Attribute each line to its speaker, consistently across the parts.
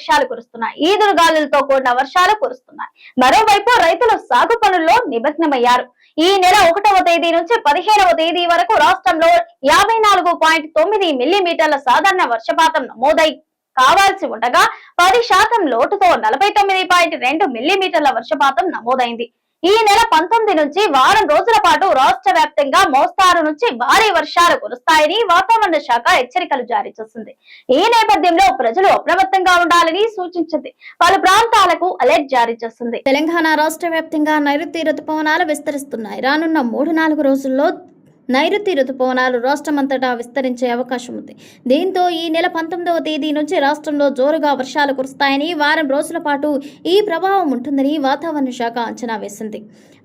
Speaker 1: వర్షాలు కురుస్తున్నాయి. ఈదురుగాలులతో కూడిన వర్షాలు కురుస్తున్నాయి. మరోవైపు రైతులు సాగు పనుల్లో నిమగ్నమయ్యారు. ఈ నెల 1వ తేదీ నుంచి 15వ తేదీ వరకు రాష్ట్రంలో 54.9 మిల్లీమీటర్ల సాధారణ వర్షపాతం నమోదై కావాల్సి ఉండగా 10% లోటుతో 49.2 మిల్లీమీటర్ల వర్షపాతం నమోదైంది. ఈ నెల 19 నుంచి వారం రోజుల పాటు రాష్ట్ర వ్యాప్తంగా మోస్తారు నుంచి భారీ వర్షాలు కురుస్తాయని వాతావరణ శాఖ హెచ్చరికలు జారీ చేసింది. ఈ నేపథ్యంలో ప్రజలు అప్రమత్తంగా ఉండాలని సూచించింది. పలు ప్రాంతాలకు అలర్ట్ జారీ చేసింది.
Speaker 2: తెలంగాణ రాష్ట్ర వ్యాప్తంగా నైరుతి రుతుపవనాలు విస్తరిస్తున్నాయి. రానున్న 3-4 రోజుల్లో నైరుతి రుతుపవనాలు రాష్ట్రమంతటా విస్తరించే అవకాశం ఉంది. దీంతో ఈ నెల 19వ తేదీ నుంచి రాష్ట్రంలో జోరుగా వర్షాలు కురుస్తాయని, వారం రోజుల పాటు ఈ ప్రభావం ఉంటుందని వాతావరణ శాఖ అంచనా వేసింది.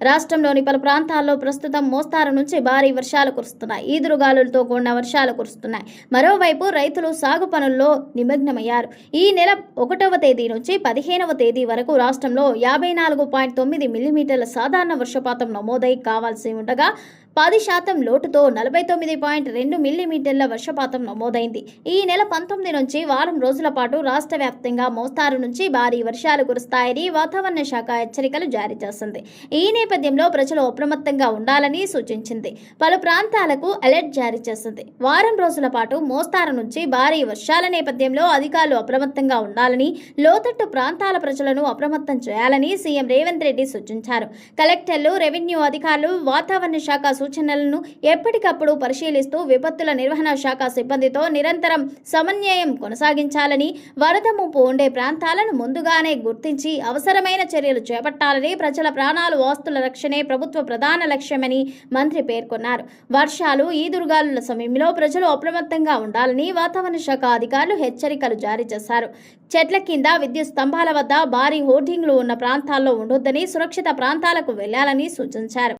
Speaker 2: రాష్ట్రంలోని పలు ప్రాంతాల్లో ప్రస్తుతం మోస్తారు నుంచి భారీ వర్షాలు కురుస్తున్నాయి. ఈదురుగాలులతో కూడిన వర్షాలు కురుస్తున్నాయి. మరోవైపు రైతులు సాగు పనుల్లో నిమగ్నమయ్యారు. ఈ నెల 1వ తేదీ నుంచి 15వ తేదీ వరకు రాష్ట్రంలో 54.9 మిల్లీమీటర్ల సాధారణ వర్షపాతం నమోదై కావాల్సి ఉండగా 10% లోటుతో 49.2 మిల్లీమీటర్ల వర్షపాతం నమోదైంది. ఈ నెల 19 నుంచి వారం రోజుల పాటు రాష్ట్ర వ్యాప్తంగా మోస్తారు నుంచి భారీ వర్షాలు కురుస్తాయని వాతావరణ శాఖ హెచ్చరికలు జారీ చేసింది. ఈ నేపథ్యంలో ప్రజలు అప్రమత్తంగా ఉండాలని సూచించింది. పలు ప్రాంతాలకు అలర్ట్ జారీ చేసింది. వారం రోజుల పాటు మోస్తారు నుంచి భారీ వర్షాల నేపథ్యంలో అధికారులు అప్రమత్తంగా ఉండాలని, లోతట్టు ప్రాంతాల ప్రజలను అప్రమత్తం చేయాలని సీఎం రేవంత్ రెడ్డి సూచించారు. కలెక్టర్లు, రెవెన్యూ అధికారులు వాతావరణ శాఖ సూచనలను ఎప్పటికప్పుడు పరిశీలిస్తూ విపత్తుల నిర్వహణ శాఖ సిబ్బందితో నిరంతరం సమన్వయం కొనసాగించాలని, వరద ముంపు ఉండే ప్రాంతాలను ముందుగానే గుర్తించి అవసరమైన చర్యలు చేపట్టాలని, ప్రజల ప్రాణాలు, ఆస్తుల రక్షణే ప్రభుత్వ ప్రధాన లక్ష్యమని మంత్రి పేర్కొన్నారు. వర్షాలు, ఈదురుగాలుల సమయంలో ప్రజలు అప్రమత్తంగా ఉండాలని వాతావరణ శాఖ అధికారులు హెచ్చరికలు జారీ చేశారు. చెట్ల కింద, విద్యుత్ స్తంభాల వద్ద భారీ హోర్డింగ్లు ఉన్న ప్రాంతాల్లో ఉండొద్దని, సురక్షిత ప్రాంతాలకు వెళ్లాలని సూచించారు.